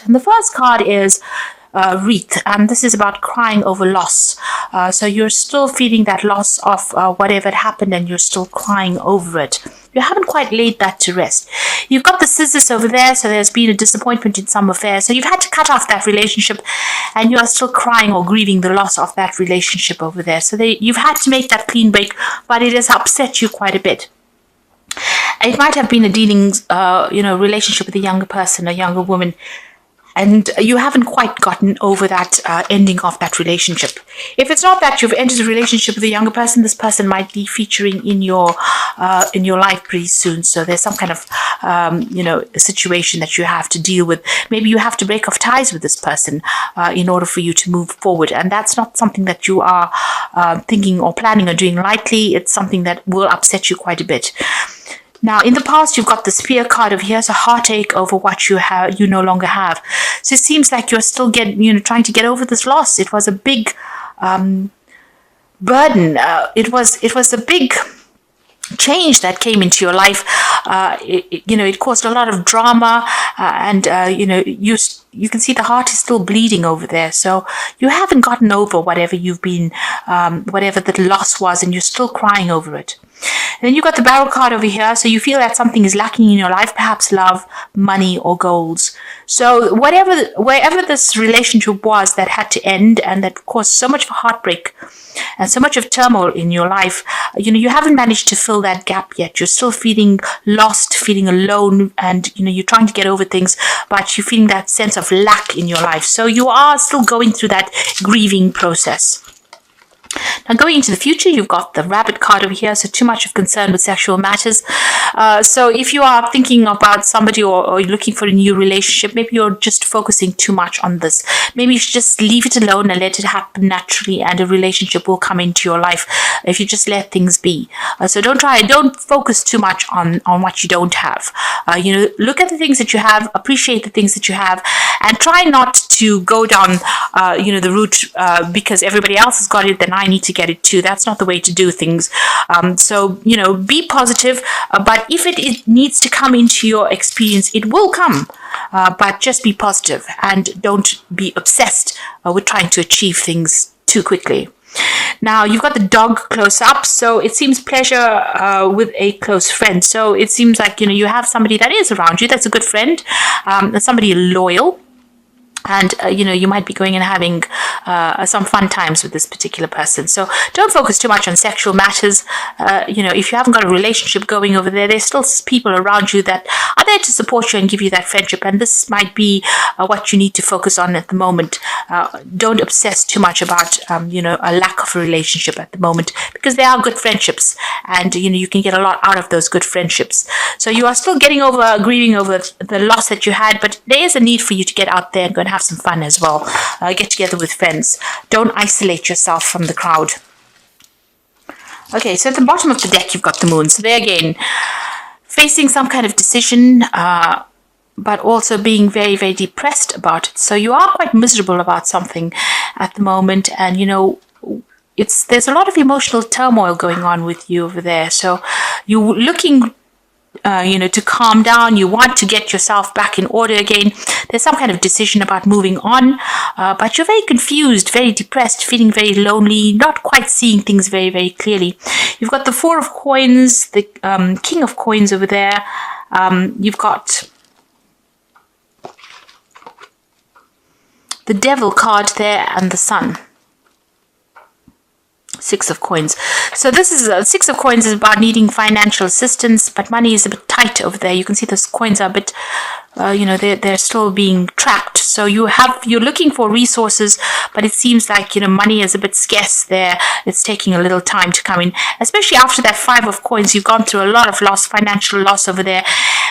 And the first card is wreath, and this is about crying over loss. So you're still feeling that loss of whatever happened, and you're still crying over it. You haven't quite laid that to rest. You've got the scissors over there, so there's been a disappointment in some affair. So you've had to cut off that relationship, and you are still crying or grieving the loss of that relationship over there. So you've had to make that clean break, but it has upset you quite a bit. It might have been a relationship with a younger person, a younger woman, and you haven't quite gotten over that ending of that relationship. If it's not that you've entered a relationship with a younger person, this person might be featuring in your life pretty soon. So there's some kind of situation that you have to deal with. Maybe you have to break off ties with this person in order for you to move forward, and that's not something that you are thinking or planning on doing lightly. It's something that will upset you quite a bit. Now, in the past, you've got the Spear card over here, so heartache over what you no longer have. So it seems like you're still trying to get over this loss. It was a big burden. It was a big change that came into your life. It caused a lot of drama, and you can see the heart is still bleeding over there. So you haven't gotten over whatever you've been, whatever the loss was, and you're still crying over it. And then you've got the Barrel card over here. So you feel that something is lacking in your life, perhaps love, money, or goals. So wherever this relationship was that had to end and that caused so much of a heartbreak and so much of turmoil in your life, you haven't managed to fill that gap yet. You're still feeling lost, feeling alone, and you're trying to get over things, but you're feeling that sense of lack in your life. So you are still going through that grieving process. Now, going into the future, you've got the Rabbit card over here, so too much of concern with sexual matters. So if you are thinking about somebody or you're looking for a new relationship, maybe you're just focusing too much on this. Maybe you should just leave it alone and let it happen naturally, and a relationship will come into your life if you just let things be. So don't focus too much on what you don't have. Look at the things that you have, appreciate the things that you have, and try not to go down the route because everybody else has got it, then I need to get it too. That's not the way to do things. So be positive, but if it needs to come into your experience, it will come. But just be positive and don't be obsessed with trying to achieve things too quickly. Now, you've got the Dog close up, so it seems pleasure with a close friend. So it seems like you have somebody that is around you that's a good friend, somebody loyal. And, you might be going and having some fun times with this particular person. So don't focus too much on sexual matters. If you haven't got a relationship going over there, there's still people around you that are there to support you and give you that friendship. And this might be what you need to focus on at the moment. Don't obsess too much about, a lack of a relationship at the moment, because there are good friendships, and, you can get a lot out of those good friendships. So you are still grieving over the loss that you had, but there is a need for you to get out there and go and have some fun as well. Get together with friends. Don't isolate yourself from the crowd. Okay, so at the bottom of the deck, you've got the Moon. So there again, facing some kind of decision, but also being very, very depressed about it. So you are quite miserable about something at the moment, and there's a lot of emotional turmoil going on with you over there. So you're looking to calm down. You want to get yourself back in order again. There's some kind of decision about moving on, but you're very confused, very depressed, feeling very lonely, not quite seeing things very, very clearly. You've got the Four of Coins, the King of Coins over there. You've got the Devil card there and the Sun. Six of Coins. So this is Six of Coins is about needing financial assistance, but money is a bit tight over there. You can see those coins are a bit, they're still being trapped. So you're looking for resources, but it seems like money is a bit scarce there. It's taking a little time to come in, especially after that Five of Coins. You've gone through a lot of financial loss over there.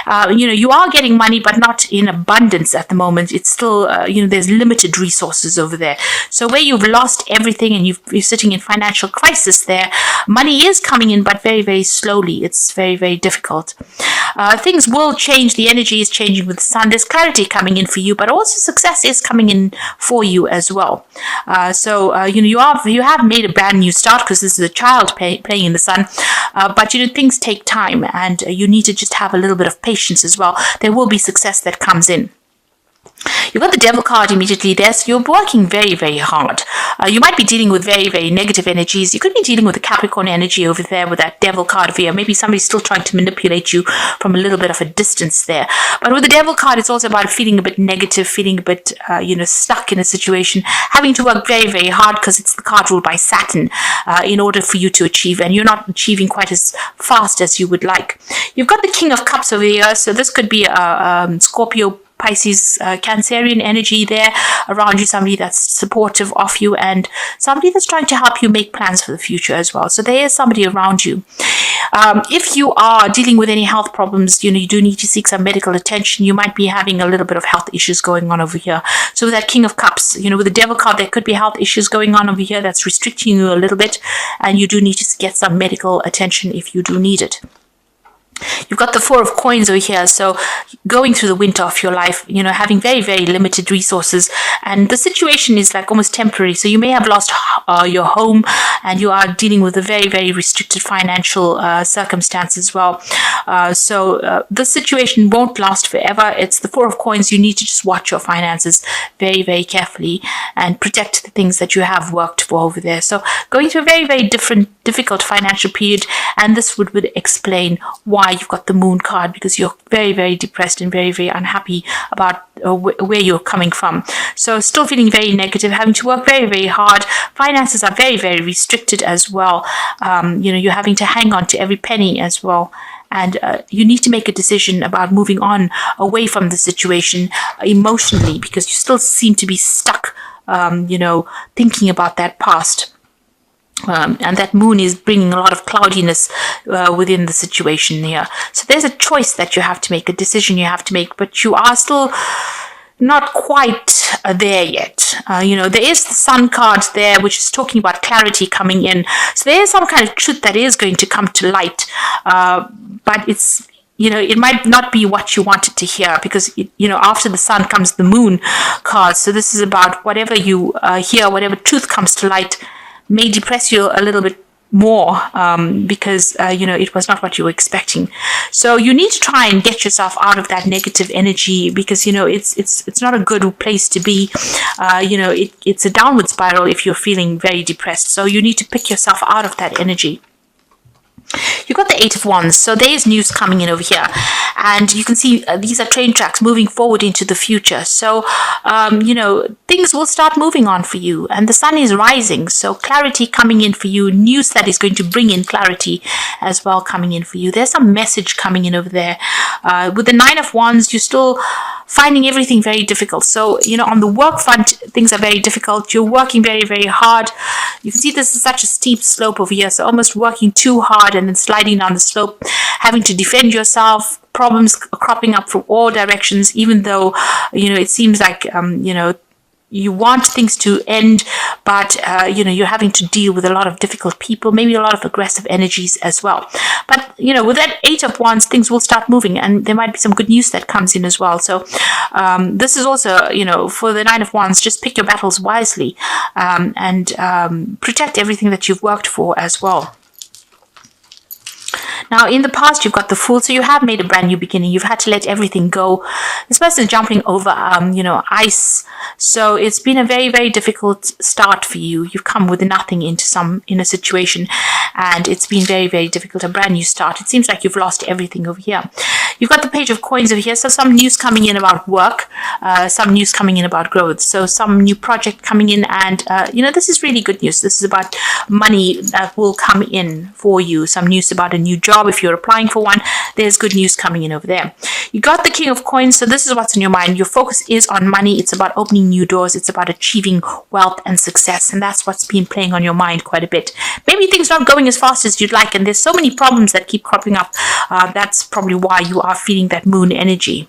You are getting money, but not in abundance at the moment. It's still, there's limited resources over there. So where you've lost everything and you're sitting in financial crisis there, money is coming in, but very, very slowly. It's very, very difficult. Things will change. The energy is changing with the Sun. There's clarity coming in for you, but also success is coming in for you as well. You have made a brand new start, because this is a child playing in the Sun. But things take time, and you need to just have a little bit of patience as well. There will be success that comes in. You've got the devil card immediately there, so you're working very, very hard. You might be dealing with very, very negative energies. You could be dealing with the Capricorn energy over there with that devil card over here. Maybe somebody's still trying to manipulate you from a little bit of a distance there. But with the devil card, it's also about feeling a bit negative, feeling a bit, stuck in a situation, having to work very, very hard because it's the card ruled by Saturn in order for you to achieve, and you're not achieving quite as fast as you would like. You've got the King of Cups over here, so this could be a Scorpio, Pisces, Cancerian energy there around you, somebody that's supportive of you and somebody that's trying to help you make plans for the future as well. So there is somebody around you. If you are dealing with any health problems, you do need to seek some medical attention. You might be having a little bit of health issues going on over here. So with that King of Cups, with the Devil card, there could be health issues going on over here that's restricting you a little bit, and you do need to get some medical attention if you do need it. You've got the Four of Coins over here, so going through the winter of your life, having very, very limited resources, and the situation is like almost temporary. So you may have lost your home, and you are dealing with a very, very restricted financial circumstance as well. So this situation won't last forever. It's the Four of Coins. You need to just watch your finances very, very carefully and protect the things that you have worked for over there. So going through a very, very difficult financial period, and this would explain why you've got the Moon card, because you're very, very depressed and very, very unhappy about where you're coming from. So still feeling very negative, having to work very, very hard. Finances are very, very restricted as well. You're having to hang on to every penny as well. And you need to make a decision about moving on away from the situation emotionally, because you still seem to be stuck, thinking about that past. And that moon is bringing a lot of cloudiness within the situation here. So there's a choice that you have to make, a decision you have to make, but you are still not quite there yet. There is the Sun card there, which is talking about clarity coming in. So there is some kind of truth that is going to come to light, but it's it might not be what you wanted to hear, because, after the Sun comes the Moon card. So this is about whatever you hear, whatever truth comes to light may depress you a little bit more, because it was not what you were expecting. So you need to try and get yourself out of that negative energy, because it's not a good place to be. It's a downward spiral if you're feeling very depressed. So you need to pick yourself out of that energy. You've got the Eight of Wands, so there is news coming in over here, and you can see these are train tracks moving forward into the future. So things will start moving on for you, and the Sun is rising, so clarity coming in for you, news that is going to bring in clarity as well coming in for you. There's some message coming in over there. With the Nine of Wands, you're still finding everything very difficult. So, on the work front, things are very difficult. You're working very, very hard. You can see this is such a steep slope over here. So almost working too hard and then sliding down the slope, having to defend yourself, problems cropping up from all directions, even though, it seems like, you want things to end, but you're having to deal with a lot of difficult people, maybe a lot of aggressive energies as well. But with that Eight of Wands, things will start moving, and there might be some good news that comes in as well. So this is also, for the Nine of Wands, just pick your battles wisely, and protect everything that you've worked for as well. Now, in the past, you've got the Fool, so you have made a brand new beginning. You've had to let everything go. This person is jumping over, ice. So it's been a very, very difficult start for you. You've come with nothing in a situation, and it's been very, very difficult. A brand new start. It seems like you've lost everything over here. You've got the Page of Coins over here. So some news coming in about work, some news coming in about growth. So some new project coming in, and this is really good news. This is about money that will come in for you. Some news about a new job. If you're applying for one, there's good news coming in over there. You got the King of Coins, so this is what's in your mind. Your focus is on money. It's about opening new doors. It's about achieving wealth and success, and that's what's been playing on your mind quite a bit. Maybe things aren't going as fast as you'd like, and there's so many problems that keep cropping up. That's probably why you are feeling that moon energy.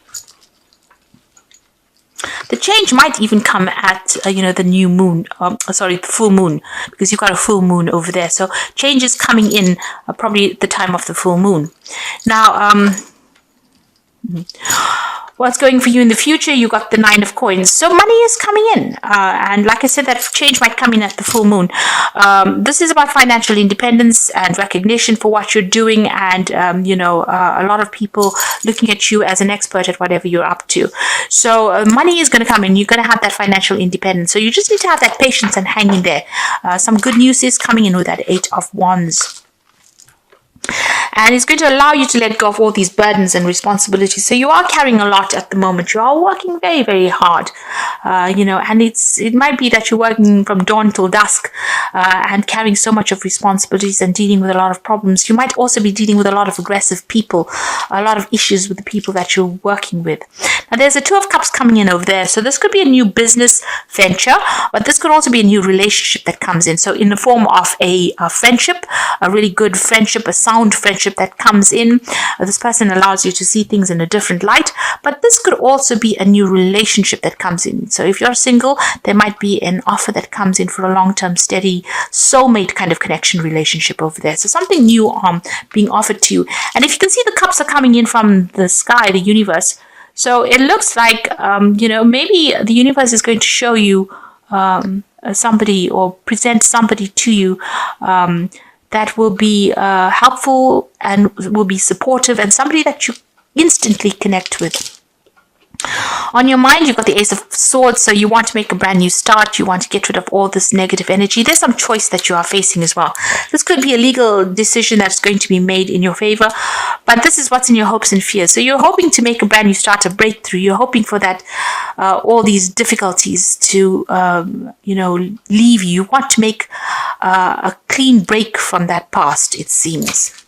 The change might even come at, the new moon, the full moon, because you've got a full moon over there. So change is coming in probably at the time of the full moon. Now, What's going for you in the future? You got the Nine of Coins. So money is coming in. And like I said, that change might come in at the full moon. This is about financial independence and recognition for what you're doing. And, a lot of people looking at you as an expert at whatever you're up to. So money is going to come in. You're going to have that financial independence. So you just need to have that patience and hang in there. Some good news is coming in with that Eight of Wands. And it's going to allow you to let go of all these burdens and responsibilities. So you are carrying a lot at the moment. You are working very, very hard, and it might be that you're working from dawn till dusk and carrying so much of responsibilities and dealing with a lot of problems. You might also be dealing with a lot of aggressive people, a lot of issues with the people that you're working with. Now, there's a Two of Cups coming in over there. So this could be a new business venture, but this could also be a new relationship that comes in. So in the form of a friendship, a really good friendship, a sound friendship that comes in. This person allows you to see things in a different light, but this could also be a new relationship that comes in. So if you're single, there might be an offer that comes in for a long-term, steady, soulmate kind of connection relationship over there. So something new being offered to you. And if you can see, the cups are coming in from the sky, the universe. So it looks like, maybe the universe is going to show you somebody or present somebody to you that will be helpful and will be supportive, and somebody that you instantly connect with. On your mind, you've got the Ace of Swords, so you want to make a brand new start. You want to get rid of all this negative energy. There's some choice that you are facing as well. This could be a legal decision that's going to be made in your favor, but this is what's in your hopes and fears. So you're hoping to make a brand new start, a breakthrough. You're hoping for that, all these difficulties to, leave you. You want to make a clean break from that past, it seems.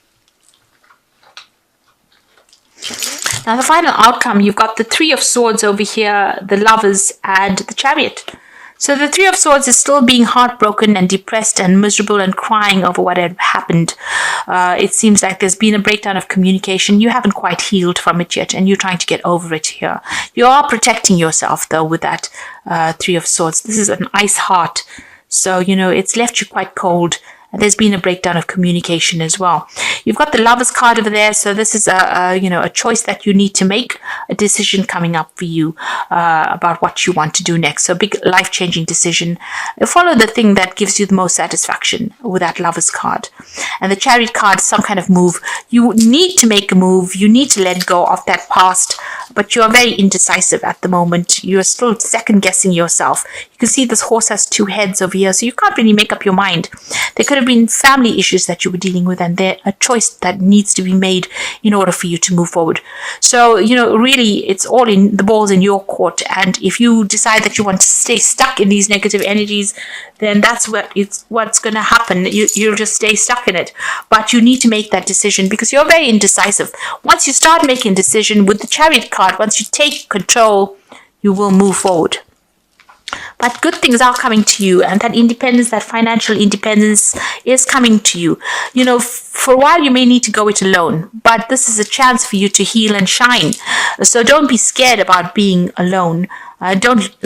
Now, the final outcome, you've got the Three of Swords over here, the Lovers, and the Chariot. So the Three of Swords is still being heartbroken and depressed and miserable and crying over what had happened. It seems like there's been a breakdown of communication. You haven't quite healed from it yet, and you're trying to get over it here. You are protecting yourself, though, with that Three of Swords. This is an ice heart. So, it's left you quite cold. There's been a breakdown of communication as well. You've got the Lovers card over there. So this is a choice that you need to make, a decision coming up for you about what you want to do next. So a big life-changing decision. Follow the thing that gives you the most satisfaction with that Lovers card. And the Chariot card, some kind of move. You need to make a move. You need to let go of that past, but you are very indecisive at the moment. You are still second-guessing yourself. You can see this horse has two heads over here, so you can't really make up your mind. There could have been family issues that you were dealing with, and there's a choice that needs to be made in order for you to move forward. So, really, it's all in the balls in your court. And if you decide that you want to stay stuck in these negative energies, then that's what's going to happen. You'll just stay stuck in it. But you need to make that decision because you're very indecisive. Once you start making a decision with the Chariot card, once you take control, you will move forward. But good things are coming to you, and that independence, that financial independence is coming to you. For a while you may need to go it alone, but this is a chance for you to heal and shine. So don't be scared about being alone. Don't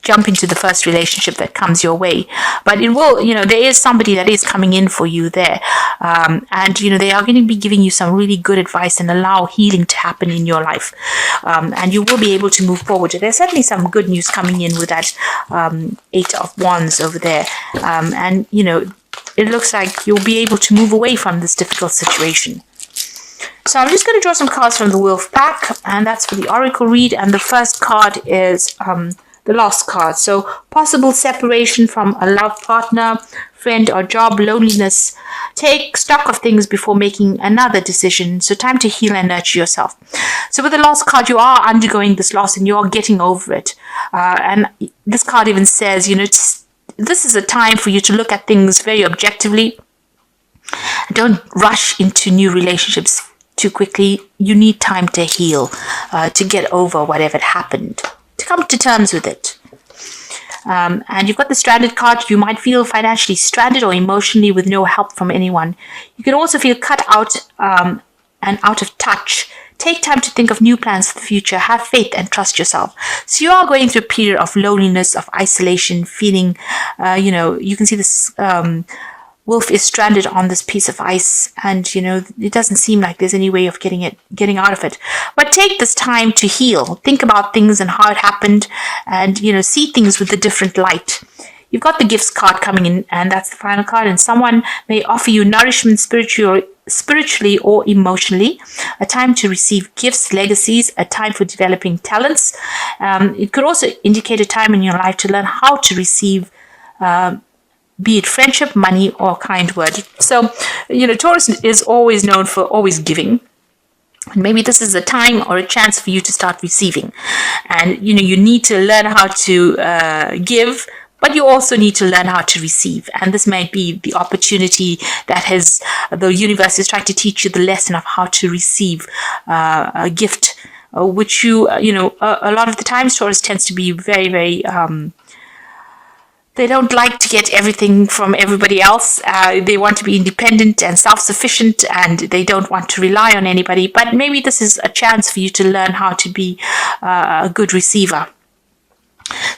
jump into the first relationship that comes your way. But it will, there is somebody that is coming in for you there. And they are going to be giving you some really good advice and allow healing to happen in your life. And you will be able to move forward. There's certainly some good news coming in with that Eight of Wands over there. It looks like you'll be able to move away from this difficult situation. So I'm just going to draw some cards from the Wolf pack, and that's for the Oracle read. And the first card is the Lost card. So possible separation from a love partner, friend, or job, loneliness. Take stock of things before making another decision. So time to heal and nurture yourself. So with the Lost card, you are undergoing this loss and you are getting over it. And this card even says, this is a time for you to look at things very objectively. Don't rush into new relationships too quickly. You need time to heal, to get over whatever happened, to come to terms with it. And you've got the Stranded card. You might feel financially stranded or emotionally with no help from anyone. You can also feel cut out and out of touch. Take time to think of new plans for the future. Have faith and trust yourself. So you are going through a period of loneliness, of isolation, feeling, you can see this wolf is stranded on this piece of ice, and it doesn't seem like there's any way of getting out of it. But take this time to heal. Think about things and how it happened, and see things with a different light. You've got the gifts card coming in, and that's the final card. And someone may offer you nourishment spiritually or emotionally, a time to receive gifts, legacies, a time for developing talents. It could also indicate a time in your life to learn how to receive be it friendship, money, or kind word. So, Taurus is always known for always giving. And maybe this is a time or a chance for you to start receiving. And, you need to learn how to give, but you also need to learn how to receive. And this might be the opportunity that the universe is trying to teach you the lesson of how to receive a gift, which a lot of the times Taurus tends to be very, very, they don't like to get everything from everybody else. They want to be independent and self-sufficient, and they don't want to rely on anybody. But maybe this is a chance for you to learn how to be a good receiver.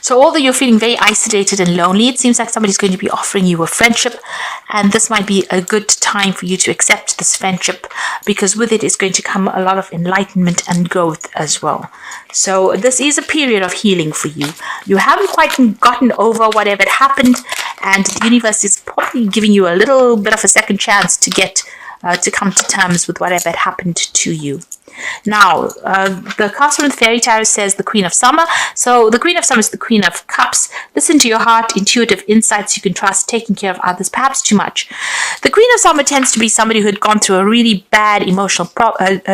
So although you're feeling very isolated and lonely, it seems like somebody's going to be offering you a friendship, and this might be a good time for you to accept this friendship, because with it is going to come a lot of enlightenment and growth as well. So this is a period of healing for you. You haven't quite gotten over whatever happened, and the universe is probably giving you a little bit of a second chance to get to come to terms with whatever had happened to you. Now, the card from the Fairy Tarot says the Queen of Summer. So the Queen of Summer is the Queen of Cups. Listen to your heart, intuitive insights you can trust, taking care of others, perhaps too much. The Queen of Summer tends to be somebody who had gone through a really bad emotional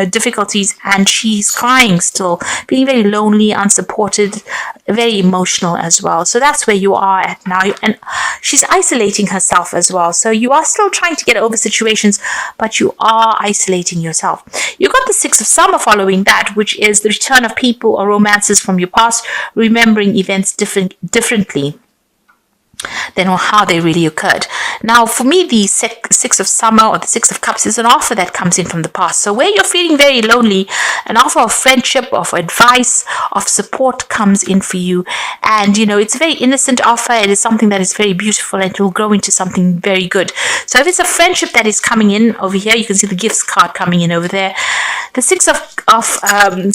difficulties, and she's crying still, being very lonely, unsupported, very emotional as well. So that's where you are at now. And she's isolating herself as well. So you are still trying to get over situations, but you are isolating yourself. You've got the Six of Summer following that, which is the return of people or romances from your past, remembering events differently than how they really occurred. Now, for me, the Six of Summer or the Six of Cups is an offer that comes in from the past. So where you're feeling very lonely, an offer of friendship, of advice, of support comes in for you. And, it's a very innocent offer. It is something that is very beautiful, and it will grow into something very good. So if it's a friendship that is coming in over here, you can see the gifts card coming in over there. The Six of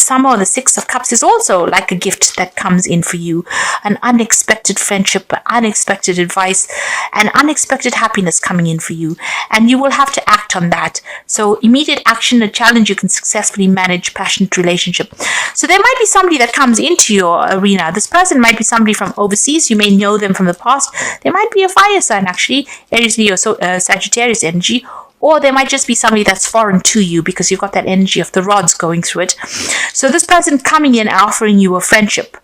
Summer or the Six of Cups is also like a gift that comes in for you. An unexpected friendship, unexpected advice, and unexpected happiness coming in for you. And you will have to act on that. So immediate action, a challenge you can successfully manage, passionate relationship. So there might be somebody that comes into your arena. This person might be somebody from overseas. You may know them from the past. There might be a fire sign, actually, Aries, Leo, Sagittarius energy. Or there might just be somebody that's foreign to you, because you've got that energy of the rods going through it. So this person coming in offering you a friendship,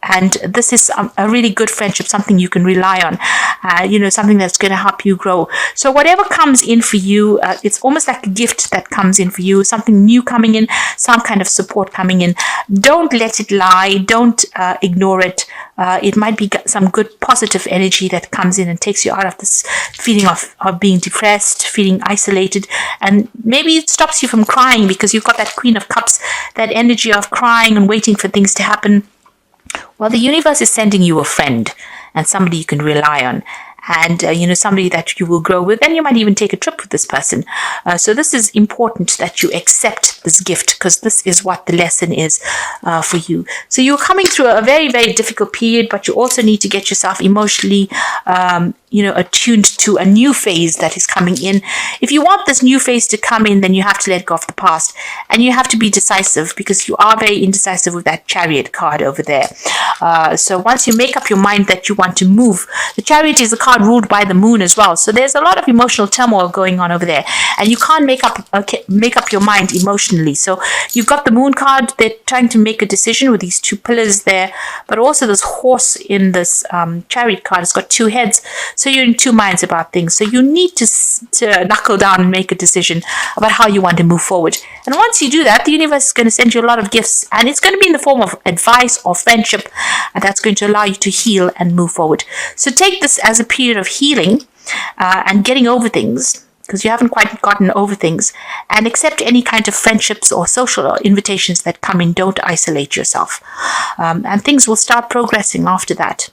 and this is a really good friendship, something you can rely on, something that's going to help you grow. So whatever comes in for you, it's almost like a gift that comes in for you, something new coming in, some kind of support coming in. Don't let it lie. Don't ignore it. It might be some good positive energy that comes in and takes you out of this feeling of being depressed, feeling isolated, and maybe it stops you from crying, because you've got that Queen of Cups, that energy of crying and waiting for things to happen. Well, the universe is sending you a friend and somebody you can rely on, and somebody that you will grow with, and you might even take a trip with this person. So this is important that you accept this gift, because this is what the lesson is for you. So you're coming through a very, very difficult period, but you also need to get yourself emotionally attuned to a new phase that is coming in. If you want this new phase to come in, then you have to let go of the past, and you have to be decisive, because you are very indecisive with that Chariot card over there. So once you make up your mind that you want to move, the Chariot is a card ruled by the moon as well. So there's a lot of emotional turmoil going on over there, and you can't make up your mind emotionally. So you've got the moon card. They're trying to make a decision with these two pillars there, but also this horse in this Chariot card has got two heads. So you're in two minds about things. So you need to knuckle down and make a decision about how you want to move forward. And once you do that, the universe is going to send you a lot of gifts, and it's going to be in the form of advice or friendship, and that's going to allow you to heal and move forward. So take this as a period of healing and getting over things, because you haven't quite gotten over things, and accept any kind of friendships or social invitations that come in. Don't isolate yourself, and things will start progressing after that.